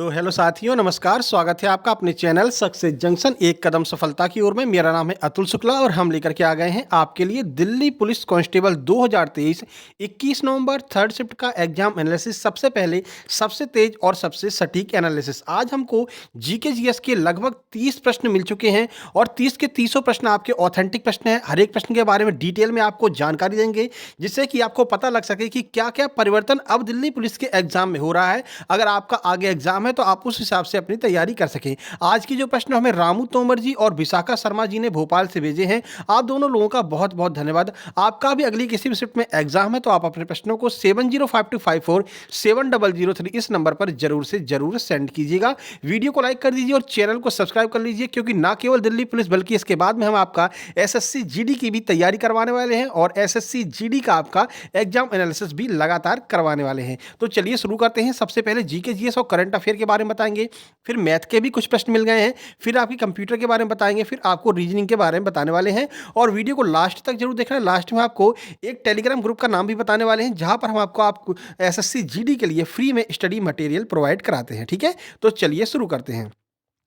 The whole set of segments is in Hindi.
तो हेलो साथियों, नमस्कार। स्वागत है आपका अपने चैनल सक्सेस जंक्शन एक कदम सफलता की ओर में। मेरा नाम है अतुल शुक्ला और हम लेकर के आ गए हैं आपके लिए दिल्ली पुलिस कांस्टेबल 2023 21 नवंबर थर्ड शिफ्ट का एग्जाम एनालिसिस। सबसे पहले सबसे तेज और सबसे सटीक एनालिसिस। आज हमको जीके जीएस के लगभग 30 प्रश्न मिल चुके हैं और 30 के 30 प्रश्न आपके ऑथेंटिक प्रश्न हैं। हर एक प्रश्न के बारे में डिटेल में आपको जानकारी देंगे, जिससे कि आपको पता लग सके कि क्या क्या परिवर्तन अब दिल्ली पुलिस के एग्जाम में हो रहा है। अगर आपका आगे एग्जाम है तो आप उस हिसाब से अपनी तैयारी कर सकें। आज की जो प्रश्न हमें रामू तोमर जी और विशाखा शर्मा जी ने भोपाल से भेजे हैं, आप दोनों लोगों का बहुत बहुत धन्यवाद। आपका भी अगली किसी भी शिफ्ट में एग्जाम है तो आप अपने प्रश्नों को 7052547003 इस नंबर पर जरूर से जरूर सेंड कीजिएगा। वीडियो को लाइक कर दीजिए और चैनल को सब्सक्राइब कर लीजिए, क्योंकि ना केवल दिल्ली पुलिस बल्कि इसके बाद में हम आपका एसएससी जीडी की भी तैयारी करवाने वाले हैं और एसएससी जीडी का आपका एग्जाम एनालिसिस भी लगातार करवाने वाले हैं। तो चलिए शुरू करते हैं। सबसे पहले जीके जीएस और करंट अफेयर के बारे में बताएंगे, फिर मैथ के भी कुछ प्रश्न मिल गए हैं, फिर आपकी कंप्यूटर के बारे में बताएंगे, फिर आपको रीजनिंग के बारे में बताने वाले हैं। और वीडियो को लास्ट तक जरूर देखना। लास्ट में आपको एक टेलीग्राम ग्रुप का नाम भी बताने वाले हैं, जहां पर हम आपको एसएससी जीडी के लिए फ्री में स्टडी मटेरियल प्रोवाइड कराते हैं। ठीक है, तो चलिए शुरू करते हैं।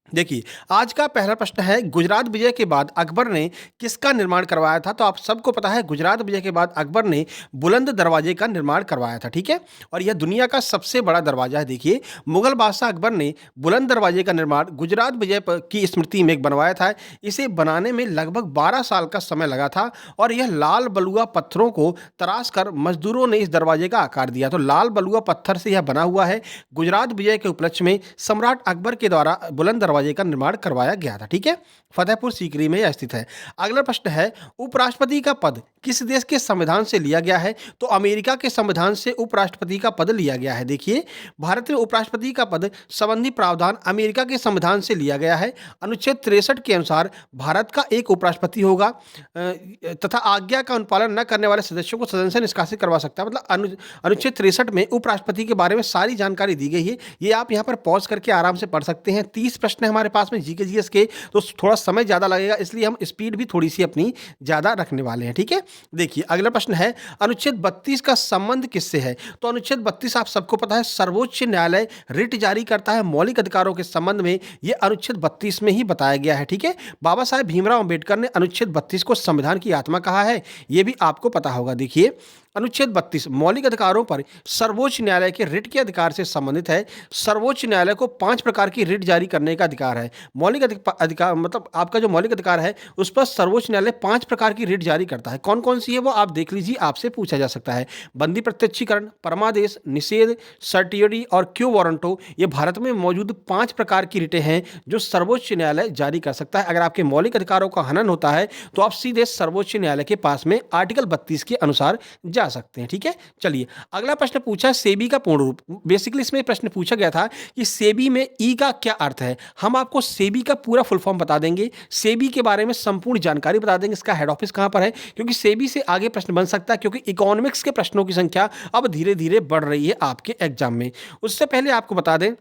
देखिए, आज का पहला प्रश्न है, गुजरात विजय के बाद अकबर ने किसका निर्माण करवाया था? तो आप सबको पता है, गुजरात विजय के बाद अकबर ने बुलंद दरवाजे का निर्माण करवाया था। ठीक है, और यह दुनिया का सबसे बड़ा दरवाजा है। देखिए, मुगल बादशाह अकबर ने बुलंद दरवाजे का निर्माण गुजरात विजय की स्मृति में बनवाया था। इसे बनाने में लगभग 12 साल का समय लगा था और यह लाल बलुआ पत्थरों को तराश कर मजदूरों ने इस दरवाजे का आकार दिया। तो लाल बलुआ पत्थर से यह बना हुआ है। गुजरात विजय के उपलक्ष्य में सम्राट अकबर के द्वारा बुलंद दरवाजे का निर्माण करवाया गया था। ठीक है, फतेहपुर सीकरी में यह स्थित है। अगला प्रश्न है, उपराष्ट्रपति का पद किस देश के संविधान से लिया गया है? तो अमेरिका के संविधान से उपराष्ट्रपति का पद लिया गया है। देखिए, भारत में उपराष्ट्रपति का पद संबंधी प्रावधान अमेरिका के संविधान से लिया गया है। अनुच्छेद 63 के अनुसार भारत का एक उपराष्ट्रपति होगा तथा आज्ञा का अनुपालन न करने वाले सदस्यों को सदन से निष्कासित करवा सकता है। मतलब अनुच्छेद 63 में उपराष्ट्रपति के बारे में सारी जानकारी दी गई है। ये आप यहाँ पर पॉज करके आराम से पढ़ सकते हैं। 30 प्रश्न हमारे पास में जीके जीएस के, तो थोड़ा समय ज़्यादा लगेगा, इसलिए हम स्पीड भी थोड़ी सी अपनी ज़्यादा रखने वाले हैं। ठीक है, देखिए अगला प्रश्न है, अनुच्छेद 32 का संबंध किससे है? तो अनुच्छेद 32 आप सबको पता है, सर्वोच्च न्यायालय रिट जारी करता है मौलिक अधिकारों के संबंध में। यह अनुच्छेद 32 में ही बताया गया है। ठीक है, बाबा साहेब भीमराव अंबेडकर ने अनुच्छेद 32 को संविधान की आत्मा कहा है, यह भी आपको पता होगा। देखिए, अनुच्छेद 32 मौलिक अधिकारों पर सर्वोच्च न्यायालय के रिट के अधिकार से संबंधित है। सर्वोच्च न्यायालय को 5 प्रकार की रिट जारी करने का अधिकार है। मौलिक अधिकार मतलब आपका जो मौलिक अधिकार है, उस पर सर्वोच्च न्यायालय 5 प्रकार की रिट जारी करता है। कौन कौन सी है वो आप देख लीजिए, आपसे पूछा जा सकता है। बंदी प्रत्यक्षीकरण, परमादेश, निषेध, सर्टियरी और क्यू वारंटो, ये भारत में मौजूद 5 प्रकार की रिटें हैं जो सर्वोच्च न्यायालय जारी कर सकता है। अगर आपके मौलिक अधिकारों का हनन होता है तो आप सीधे सर्वोच्च न्यायालय के पास में आर्टिकल 32 के अनुसार जा सकते हैं। ठीक है, चलिए अगला प्रश्न पूछा, सेबी का पूर्ण रूप। बेसिकली इसमें प्रश्न पूछा गया था कि सेबी में ई का क्या अर्थ है। हम आपको सेबी का पूरा फुल फॉर्म बता देंगे, सेबी के बारे में संपूर्ण जानकारी बता देंगे, इसका हेड ऑफिस कहां पर है, क्योंकि सेबी से आगे प्रश्न बन सकता है, क्योंकि इकोनॉमिक्स के प्रश्नों की संख्या अब धीरे धीरे बढ़ रही है आपके एग्जाम में। उससे पहले आपको बता दें,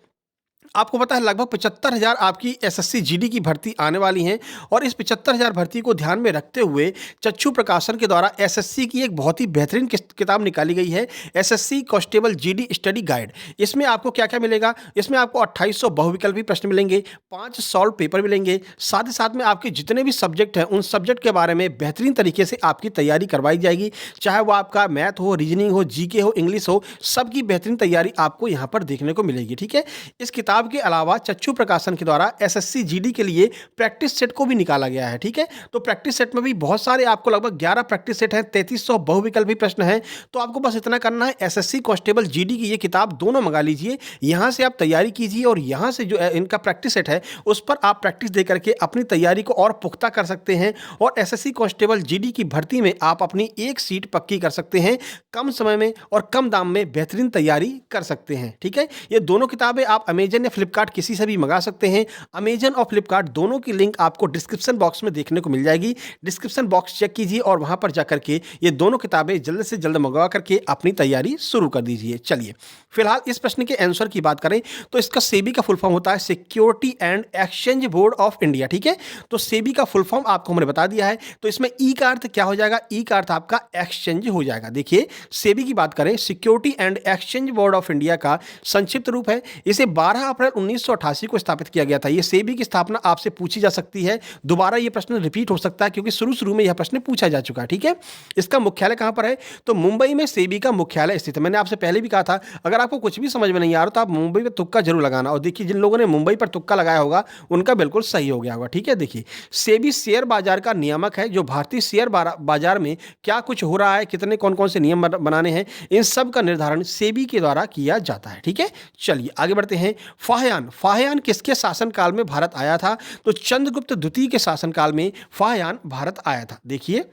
आपको पता है लगभग 75,000 आपकी एसएससी जीडी की भर्ती आने वाली हैं और इस 75,000 भर्ती को ध्यान में रखते हुए चक्षु प्रकाशन के द्वारा एसएससी की एक बहुत ही बेहतरीन किताब निकाली गई है, SSC constable GD study guide. इसमें आपको क्या क्या मिलेगा? इसमें आपको 2800 बहुविकल्पी प्रश्न मिलेंगे, 5 सॉल्व पेपर मिलेंगे, साथ ही साथ में आपके जितने भी सब्जेक्ट हैं उन सब्जेक्ट के बारे में बेहतरीन तरीके से आपकी तैयारी करवाई जाएगी। चाहे वो आपका मैथ हो, रीजनिंग हो, जीके हो, इंग्लिश हो, सबकी बेहतरीन तैयारी आपको यहाँ पर देखने को मिलेगी। ठीक है, इस किताब के अलावा चक्षु प्रकाशन के द्वारा एसएससी जीडी के लिए प्रैक्टिस सेट को भी निकाला गया है। ठीक है, तो प्रैक्टिस सेट में भी बहुत सारे आपको लगभग 11 प्रैक्टिस सेट हैं, 3300 बहुविकल्पी प्रश्न हैं। तो आपको बस इतना करना है, एसएससी कांस्टेबल जीडी की ये किताब दोनों मंगा लीजिए, यहां से आप तैयारी कीजिए और यहां से जो इनका प्रैक्टिस सेट है उस पर आप प्रैक्टिस दे करके अपनी तैयारी को और पुख्ता कर सकते हैं और एसएससी कांस्टेबल जीडी की भर्ती में आप अपनी एक सीट पक्की कर सकते हैं, कम समय में और कम दाम में बेहतरीन तैयारी कर सकते हैं। ठीक है, ये दोनों किताबें आप अमेजन या फ्लिपकार्ट किसी से भी मंगा सकते हैं। अमेजन और फ्लिपकार्ट दोनों की लिंक आपको डिस्क्रिप्शन बॉक्स में देखने को मिल जाएगी। डिस्क्रिप्शन बॉक्स चेक कीजिए और वहां पर जाकर के ये दोनों किताबें जल्द से जल्द मंगवा करके अपनी तैयारी शुरू कर दीजिए। चलिए फिलहाल इस प्रश्न के आंसर की बात करें तो इसका सेबी का फुल फॉर्म होता है security and exchange board of India. ठीक है, तो सेबी का फुल फॉर्म आपको हमने बता दिया है। तो इसमें ई का अर्थ क्या हो जाएगा? ई का अर्थ आपका एक्सचेंज हो जाएगा। देखिए, सेबी की बात करें, security and exchange board of India का संक्षिप्त रूप है। इसे 12 अप्रैल 1988 को स्थापित किया गया था। ये सेबी की स्थापना आपसे पूछी जा सकती है, दोबारा ये प्रश्न रिपीट हो सकता है क्योंकि शुरू में यह प्रश्न पूछा जा चुका है। ठीक है, इसका मुख्यालय कहां पर है? तो मुंबई में सेबी का मुख्यालय स्थित है। मैंने आपसे पहले भी कहा था, अगर आपको कुछ भी समझ में नहीं आ रहा तो आप मुंबई पर तुक्का जरूर लगाना। और देखिए, जिन लोगों ने मुंबई पर तुक्का लगाया होगा उनका बिल्कुल सही हो गया होगा। ठीक है, देखिए, सेबी शेयर बाजार का नियामक है, जो भारतीय शेयर बाजार में क्या कुछ हो रहा है, कितने कौन कौन से नियम बनाने हैं, इन सब का निर्धारण सेबी के द्वारा किया जाता है। ठीक है, चलिए आगे बढ़ते हैं। फाहियान किसके शासनकाल में भारत आया था? तो चंद्रगुप्त द्वितीय के शासनकाल में फाहियान भारत आया था। देखिए,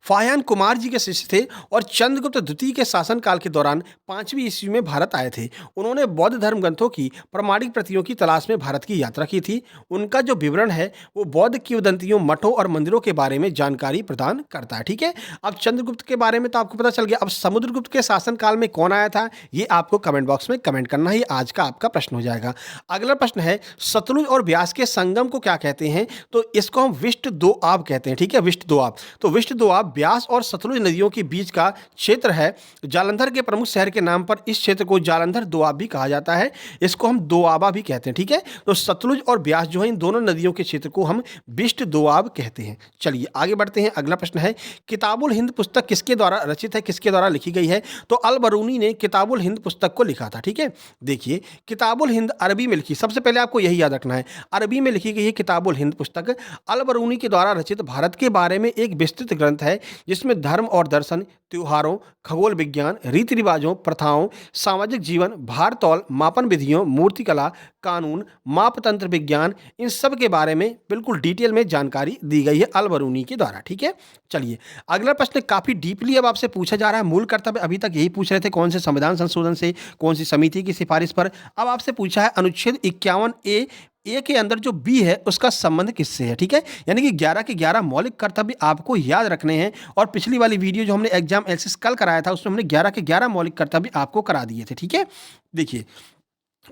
फाहियान कुमार जी के शिष्य थे और चंद्रगुप्त द्वितीय के शासनकाल के दौरान 5वीं ईस्वी में भारत आए थे। उन्होंने बौद्ध धर्म ग्रंथों की प्रमाणिक प्रतियों की तलाश में भारत की यात्रा की थी। उनका जो विवरण है वो बौद्ध किंवदंतियों, मठों और मंदिरों के बारे में जानकारी प्रदान करता है। ठीक है, अब चंद्रगुप्त के बारे में तो आपको पता चल गया। अब समुद्रगुप्त के शासनकाल में कौन आया था, ये आपको कमेंट बॉक्स में कमेंट करना ही आज का आपका प्रश्न हो जाएगा। अगला प्रश्न है, सतलुज और ब्यास के संगम को क्या कहते हैं? तो इसको हम विष्ट दोआब कहते हैं। ठीक है, विष्ट दोआब। तो विष्ट दोआब ब्यास और सतलुज नदियों के बीच का क्षेत्र है। जालंधर के प्रमुख शहर के नाम पर इस क्षेत्र को जालंधर दोआब भी कहा जाता है। इसको हम दोआबा भी कहते हैं। ठीक है, तो सतलुज और ब्यास जो है, इन दोनों नदियों के क्षेत्र को हम बिष्ट दोआब कहते हैं। चलिए आगे बढ़ते हैं। अगला प्रश्न है, किताबुल हिंद पुस्तक किसके द्वारा रचित है, किसके द्वारा लिखी गई है? तो अल बरूनी ने किताबुल हिंद पुस्तक को लिखा था। ठीक है, देखिए, किताबुल हिंद अरबी में लिखी, सबसे पहले आपको यही याद रखना है, अरबी में लिखी गई है किताबुल हिंद पुस्तक। अल बरूनी के द्वारा रचित भारत के बारे में एक विस्तृत ग्रंथ है, जिसमें धर्म और दर्शन, त्योहारों, खगोल विज्ञान, रीति रिवाजों, प्रथाओं, सामाजिक जीवन, भार तौल, मापन विधियों, मूर्तिकला, कानून, मापतंत्र विज्ञान, इन सब के बारे में बिल्कुल डिटेल में जानकारी दी गई है अल बरूनी के द्वारा। ठीक है, चलिए अगला प्रश्न काफी डीपली अब आपसे पूछा जा रहा है। मूल कर्तव्य अभी तक यही पूछ रहे थे, कौन से संविधान संशोधन से, कौन सी समिति की सिफारिश पर। अब आपसे पूछा है अनुच्छेद 51A के अंदर जो बी है उसका संबंध किससे है? ठीक है, यानी कि 11 के 11 मौलिक कर्तव्य आपको याद रखने हैं। और पिछली वाली वीडियो जो हमने एग्जाम एलसीएस कल कराया था उसमें हमने 11 के 11 मौलिक कर्तव्य आपको करा दिए थे। ठीक है, देखिए,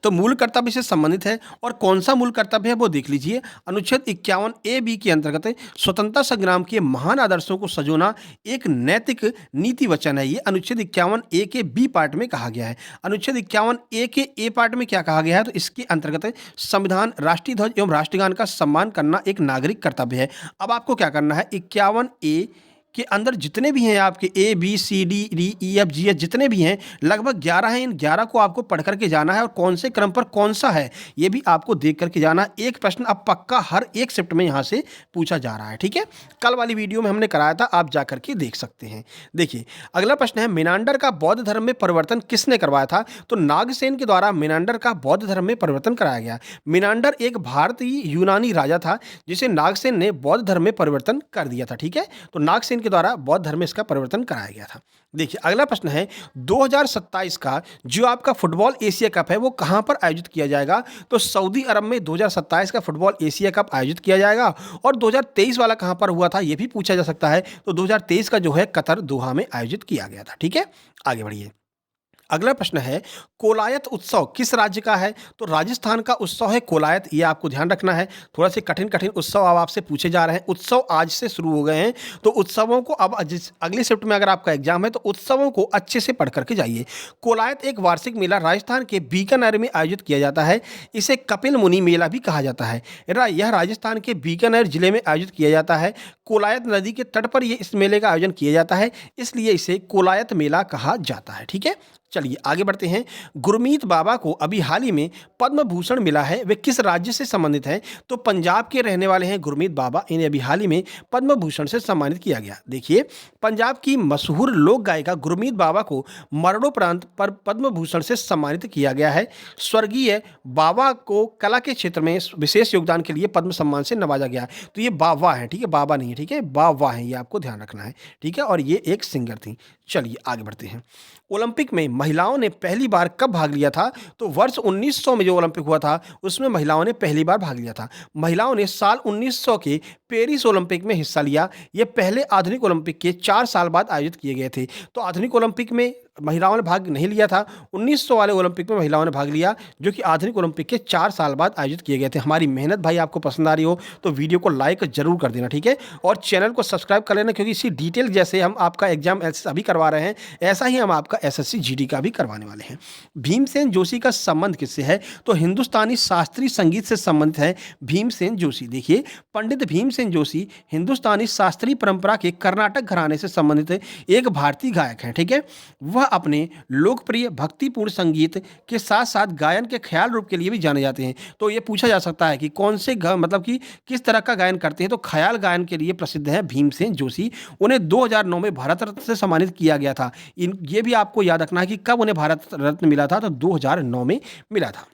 तो मूल कर्तव्य से संबंधित है और कौन सा मूल कर्तव्य है वो देख लीजिए। अनुच्छेद 51A-B के अंतर्गत स्वतंत्रता संग्राम के महान आदर्शों को सजोना एक नैतिक नीति वचन है। ये अनुच्छेद 51A के बी पार्ट में कहा गया है। अनुच्छेद 51A के ए पार्ट में क्या कहा गया है? तो इसके अंतर्गत संविधान, राष्ट्रीय ध्वज एवं राष्ट्रगान का सम्मान करना एक नागरिक कर्तव्य है। अब आपको क्या करना है, 51A के अंदर जितने भी हैं आपके A B C D D E F G H जितने भी हैं, लगभग 11 हैं। इन 11 को आपको पढ़ करके जाना है और कौन से क्रम पर कौन सा है ये भी आपको देख करके जाना है। एक प्रश्न अब पक्का हर एक शिफ्ट में यहाँ से पूछा जा रहा है। ठीक है, कल वाली वीडियो में हमने कराया था, आप जा करके देख सकते हैं। देखिए अगला प्रश्न है, मिनांडर का बौद्ध धर्म में परिवर्तन किसने करवाया था? तो नागसेन के द्वारा मिनांडर का बौद्ध धर्म में परिवर्तन कराया गया। मिनांडर एक भारतीय यूनानी राजा था जिसे नागसेन ने बौद्ध धर्म में परिवर्तन कर दिया था। ठीक है, तो नागसेन के द्वारा बौद्ध धर्म में इसका परिवर्तन कराया गया था। देखिए अगला प्रश्न है, 2027 का जो आपका फुटबॉल एशिया कप है वो कहां पर आयोजित किया जाएगा? तो सऊदी अरब में 2027 का फुटबॉल एशिया कप आयोजित किया जाएगा। और 2023 वाला कहां पर हुआ था ये भी पूछा जा सकता है। तो 2023 का जो है कतर, दोहा में आयोजित किया गया था। ठीक है, आगे बढ़िए। अगला प्रश्न है, कोलायत उत्सव किस राज्य का है? तो राजस्थान का उत्सव है कोलायत, ये आपको ध्यान रखना है। थोड़ा से कठिन कठिन उत्सव अब आपसे पूछे जा रहे हैं। उत्सव आज से शुरू हो गए हैं, तो उत्सवों को अब अगले शिफ्ट में अगर आपका एग्जाम है तो उत्सवों को अच्छे से पढ़ करके जाइए। कोलायत एक वार्षिक मेला राजस्थान के बीकानेर में आयोजित किया जाता है। इसे कपिल मुनि मेला भी कहा जाता है। यह राजस्थान के बीकानेर जिले में आयोजित किया जाता है। कोलायत नदी के तट पर इस मेले का आयोजन किया जाता है, इसलिए इसे कोलायत मेला कहा जाता है। ठीक है, चलिए आगे बढ़ते हैं। गुरमीत बाबा को अभी हाल ही में पद्म भूषण मिला है, वे किस राज्य से संबंधित हैं? तो पंजाब के रहने वाले हैं गुरमीत बाबा, इन्हें अभी हाल ही में पद्म भूषण से सम्मानित किया गया। देखिए, पंजाब की मशहूर लोक गायिका गुरमीत बाबा को मरणोपरांत पर पद्म भूषण से सम्मानित किया गया है। स्वर्गीय बाबा को कला के क्षेत्र में विशेष योगदान के लिए पद्म सम्मान से नवाजा गया। तो ये बाबा है, ठीक है, बाबा नहीं है, ठीक है, बाबा है, ये आपको ध्यान रखना है। ठीक है, और ये एक सिंगर थी। चलिए आगे बढ़ते हैं। ओलंपिक में महिलाओं ने पहली बार कब भाग लिया था? तो वर्ष 1900 में जो ओलंपिक हुआ था उसमें महिलाओं ने पहली बार भाग लिया था। महिलाओं ने साल 1900 के पेरिस ओलंपिक में हिस्सा लिया। ये पहले आधुनिक ओलंपिक के 4 साल बाद आयोजित किए गए थे। तो आधुनिक ओलंपिक में महिलाओं ने भाग नहीं लिया था। 1900 वाले ओलंपिक में महिलाओं ने भाग लिया, जो कि आधुनिक ओलंपिक के 4 साल बाद आयोजित किए गए थे। हमारी मेहनत भाई आपको पसंद आ रही हो तो वीडियो को लाइक जरूर कर देना, ठीक है, और चैनल को सब्सक्राइब कर लेना, क्योंकि इसी डिटेल जैसे हम आपका एग्जाम अभी करवा रहे हैं, ऐसा ही हम आपका एसएससी जीडी का भी करवाने वाले हैं। भीमसेन जोशी का संबंध किससे है? तो हिंदुस्तानी शास्त्रीय संगीत से संबंधित है भीमसेन जोशी। देखिए, पंडित भीमसेन जोशी हिंदुस्तानी शास्त्रीय परंपरा के कर्नाटक घराने से संबंधित एक भारतीय गायक हैं, ठीक है। वह अपने लोकप्रिय भक्तिपूर्ण संगीत के साथ साथ गायन के ख्याल रूप के लिए भी जाने जाते हैं। तो ये पूछा जा सकता है कि कौन से मतलब कि किस तरह का गायन करते हैं, तो ख्याल गायन के लिए प्रसिद्ध है भीमसेन जोशी। उन्हें 2009 में भारत रत्न से सम्मानित किया गया था। ये भी आपको याद रखना है कि कब उन्हें भारत रत्न मिला था, तो 2009 में मिला था।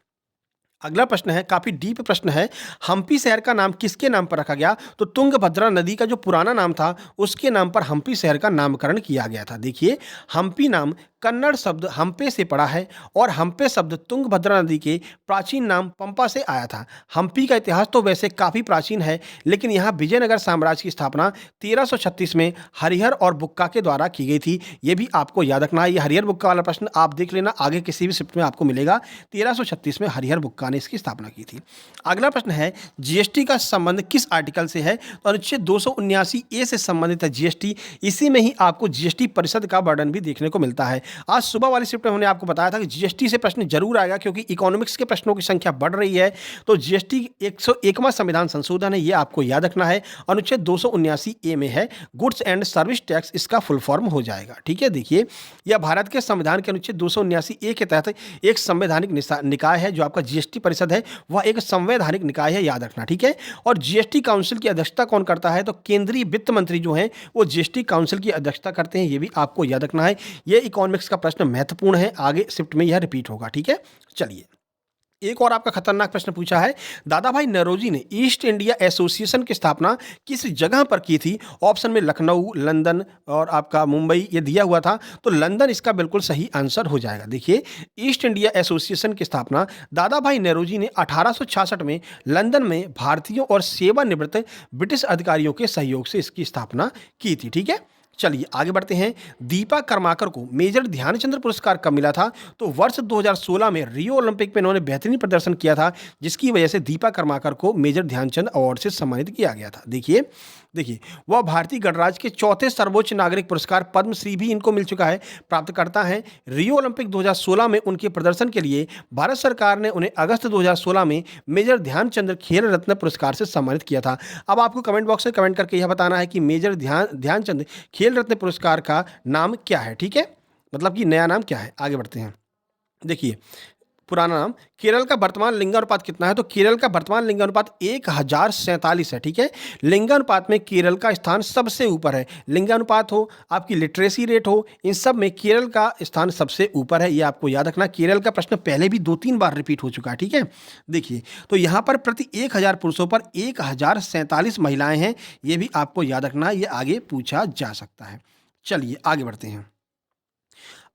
अगला प्रश्न है, काफी डीप प्रश्न है, हम्पी शहर का नाम किसके नाम पर रखा गया? तो तुंगभद्रा नदी का जो पुराना नाम था उसके नाम पर हम्पी शहर का नामकरण किया गया था। देखिए, हम्पी नाम कन्नड़ शब्द हम्पे से पड़ा है और हम्पे शब्द तुंगभद्रा नदी के प्राचीन नाम पंपा से आया था। हम्पी का इतिहास तो वैसे काफ़ी प्राचीन है, लेकिन यहाँ विजयनगर साम्राज्य की स्थापना 1336 में हरिहर और बुक्का के द्वारा की गई थी। ये भी आपको याद रखना है। ये हरिहर बुक्का वाला प्रश्न आप देख लेना, आगे किसी भी शिफ्ट में आपको मिलेगा। 1336 में हरिहर बुक्का ने इसकी स्थापना की थी। अगला प्रश्न है, जीएसटी का संबंध किस आर्टिकल से है? तो अनुच्छेद 279 ए से संबंधित है जीएसटी। इसी में ही आपको जीएसटी परिषद का वर्णन भी देखने को मिलता है। आज सुबह वाली शिफ्ट में हमने आपको बताया था कि जीएसटी से प्रश्न जरूर आएगा, क्योंकि इकोनॉमिक्स के प्रश्नों की संख्या बढ़ रही है। तो जीएसटी 101वां संविधान संशोधन है, ये आपको याद रखना है। अनुच्छेद 279 ए में है, गुड्स एंड सर्विस टैक्स इसका फुल फॉर्म हो जाएगा, ठीक है। देखिए, यह भारत के संविधान के अनुच्छेद 279 ए के तहत एक संवैधानिक निकाय है। जो आपका जीएसटी परिषद है वह एक संवैधानिक निकाय है, याद रखना, ठीक है। और जीएसटी काउंसिल की अध्यक्षता कौन करता है? तो केंद्रीय वित्त मंत्री जो है वो जीएसटी काउंसिल की अध्यक्षता करते हैं। ये भी आपको याद रखना है। ये इकोनॉमिक्स का प्रश्न महत्वपूर्ण है, आगे शिफ्ट में यह रिपीट होगा, ठीक है। चलिए, एक और आपका खतरनाक प्रश्न पूछा है, दादा भाई नौरोजी ने ईस्ट इंडिया एसोसिएशन की स्थापना किस जगह पर की थी? ऑप्शन में लखनऊ, लंदन और आपका मुंबई ये दिया हुआ था, तो लंदन इसका बिल्कुल सही आंसर हो जाएगा। देखिए, ईस्ट इंडिया एसोसिएशन की स्थापना दादा भाई नौरोजी ने 1866 में लंदन में भारतीयों और सेवानिवृत्त ब्रिटिश अधिकारियों के सहयोग से इसकी स्थापना की थी, ठीक है। चलिए आगे बढ़ते हैं। दीपा कर्माकर को मेजर ध्यानचंद पुरस्कार कब मिला था? तो वर्ष 2016 में रियो ओलंपिक में इन्होंने बेहतरीन प्रदर्शन किया था, जिसकी वजह से दीपा कर्माकर को मेजर ध्यानचंद अवार्ड से सम्मानित किया गया था। देखिए, वह भारतीय गणराज्य के चौथे सर्वोच्च नागरिक पुरस्कार पद्मश्री भी इनको मिल चुका है, प्राप्त करता है। रियो ओलंपिक 2016 में उनके प्रदर्शन के लिए भारत सरकार ने उन्हें अगस्त 2016 में मेजर ध्यानचंद खेल रत्न पुरस्कार से सम्मानित किया था। अब आपको कमेंट बॉक्स में कमेंट करके यह बताना है कि मेजर ध्यानचंद खेल रत्न पुरस्कार का नाम क्या है, ठीक है, मतलब कि नया नाम क्या है। आगे बढ़ते हैं। देखिए, पुराना नाम। केरल का वर्तमान लिंगानुपात कितना है? तो केरल का वर्तमान लिंगानुपात 1047 है, ठीक है। लिंगानुपात में केरल का स्थान सबसे ऊपर है। लिंगानुपात हो, आपकी लिटरेसी रेट हो, इन सब में केरल का स्थान सबसे ऊपर है, ये आपको याद रखना। केरल का प्रश्न पहले भी 2-3 बार रिपीट हो चुका है, ठीक है। देखिए, तो यहाँ पर प्रति 1000 पुरुषों पर 1047 महिलाएं हैं, ये भी आपको याद रखना, ये आगे पूछा जा सकता है। चलिए आगे बढ़ते हैं।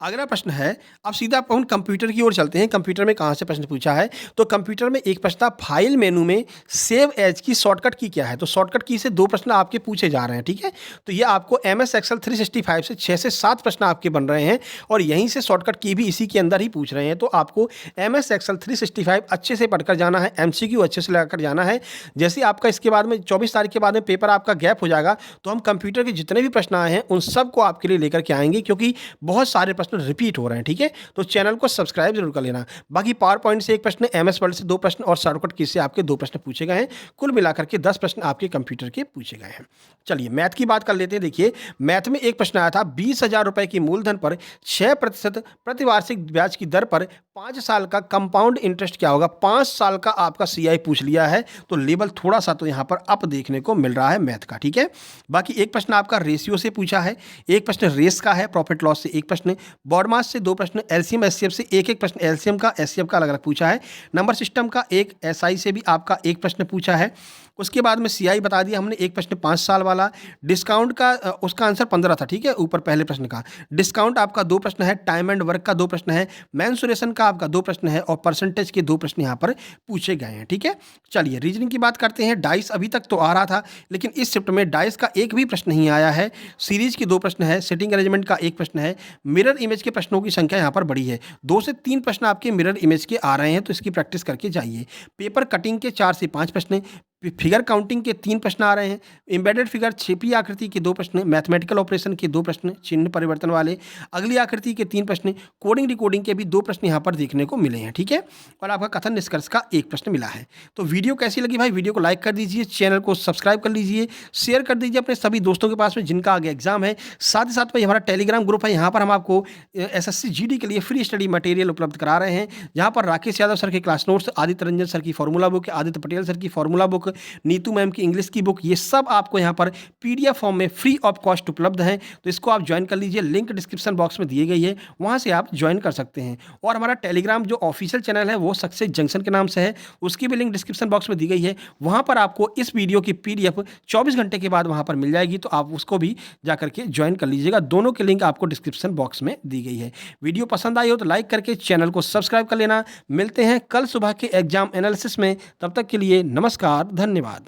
अगला प्रश्न है, अब सीधा अपन कंप्यूटर की ओर चलते हैं। कंप्यूटर में कहाँ से प्रश्न पूछा है? तो कंप्यूटर में एक प्रश्न था, फाइल मेनू में सेव एज की शॉर्टकट की क्या है? तो शॉर्टकट की से 2 प्रश्न आपके पूछे जा रहे हैं, ठीक है। तो ये आपको MS Excel 365 से 6 से 7 प्रश्न आपके बन रहे हैं, और यहीं से शॉर्टकट की भी इसी के अंदर ही पूछ रहे हैं। तो आपको MS Excel 365 अच्छे से पढ़कर जाना है, MCQ अच्छे से लगाकर जाना है। जैसे आपका इसके बाद में 24 तारीख के बाद में पेपर आपका गैप हो जाएगा, तो हम कंप्यूटर के जितने भी प्रश्न आए हैं उन सबको आपके लिए लेकर के आएंगे, क्योंकि बहुत सारे प्रश्न रिपीट हो रहे हैं, ठीक है। तो चैनल को सब्सक्राइब जरूर कर लेना। बाकी पावर पॉइंट से 1 प्रश्न, MS वर्ड से 2 प्रश्न और शॉर्टकट की से आपके 2 प्रश्न पूछे गए हैं। कुल मिलाकर के 10 प्रश्न आपके कंप्यूटर के पूछे गए हैं। चलिए मैथ की बात कर लेते हैं। देखिए, मैथ में एक प्रश्न आया था, 20,000 रुपए की मूलधन पर 6% प्रतिवार्षिक ब्याज की दर पर 5 साल का कंपाउंड इंटरेस्ट क्या होगा? 5 साल का आपका CI पूछ लिया है, तो लेवल थोड़ा सा तो यहाँ पर अप देखने को मिल रहा है मैथ का, ठीक है। बाकी एक प्रश्न आपका रेशियो से पूछा है, एक प्रश्न रेस का है, प्रॉफिट लॉस से 1 प्रश्न, बॉडमास से 2 प्रश्न, LCM SCF से एक प्रश्न, LCM का SCF का अलग अलग पूछा है, नंबर सिस्टम का एक, SI से भी आपका 1 प्रश्न पूछा है। उसके बाद में CI बता दिया हमने, 1 प्रश्न 5 साल वाला। डिस्काउंट का उसका आंसर 15 था, ठीक है, ऊपर पहले प्रश्न का। डिस्काउंट आपका 2 प्रश्न है, टाइम एंड वर्क का 2 प्रश्न है, मेंसुरेशन का आपका 2 प्रश्न है, और परसेंटेज के 2 प्रश्न यहाँ पर पूछे गए हैं, ठीक है। चलिए रीजनिंग की बात करते हैं। डाइस अभी तक तो आ रहा था, लेकिन इस शिफ्ट में डाइस का एक भी प्रश्न नहीं आया है। सीरीज के 2 प्रश्न है, सिटिंग अरेंजमेंट का 1 प्रश्न है, मिरर इमेज के प्रश्नों की संख्या यहाँ पर बड़ी है। 2 से 3 प्रश्न आपके मिरर इमेज के आ रहे हैं, तो इसकी प्रैक्टिस करके जाइए। पेपर कटिंग के 4 से 5 प्रश्न, फिगर काउंटिंग के 3 प्रश्न आ रहे हैं, एम्बेडेड फिगर छिपी आकृति के 2 प्रश्न, मैथमेटिकल ऑपरेशन के 2 प्रश्न चिन्ह परिवर्तन वाले, अगली आकृति के 3 प्रश्न, कोडिंग डिकोडिंग के भी 2 प्रश्न यहाँ पर देखने को मिले हैं। ठीक है, और आपका कथन निष्कर्ष का 1 प्रश्न मिला है। तो वीडियो कैसी लगी भाई? वीडियो को लाइक कर दीजिए, चैनल को सब्सक्राइब कर लीजिए, शेयर कर दीजिए अपने सभी दोस्तों के पास में जिनका आगे एग्जाम है। साथ ही साथ भाई हमारा टेलीग्राम ग्रुप है, यहाँ पर हम आपको एसएससी जीडी के लिए फ्री स्टडी मटेरियल उपलब्ध करा रहे हैं, जहाँ पर राकेश यादव सर के class notes, Aditya Ranjan sir की formula book, Aditya Patel sir की फॉर्मूला बुक, नीतू मैम की इंग्लिश की बुक, ये सब आपको यहाँ पर पीडीएफ फॉर्म में फ्री ऑफ कॉस्ट उपलब्ध है। तो इसको आप ज्वाइन कर लीजिए, लिंक डिस्क्रिप्शन बॉक्स में दिए गई है, वहाँ से आप ज्वाइन कर सकते हैं। और हमारा टेलीग्राम जो ऑफिशियल चैनल है वो सक्सेस जंक्शन के नाम से है, उसकी भी लिंक डिस्क्रिप्शन बॉक्स में दी गई है। वहाँ पर आपको इस वीडियो की पीडीएफ 24 घंटे के बाद वहाँ पर मिल जाएगी, तो आप उसको भी जाकर के ज्वाइन कर लीजिएगा। दोनों की लिंक आपको डिस्क्रिप्शन बॉक्स में दी गई है। वीडियो पसंद आई हो तो लाइक करके चैनल को सब्सक्राइब कर लेना। मिलते हैं कल सुबह के एग्जाम एनालिसिस में, तब तक के लिए नमस्कार, धन्यवाद।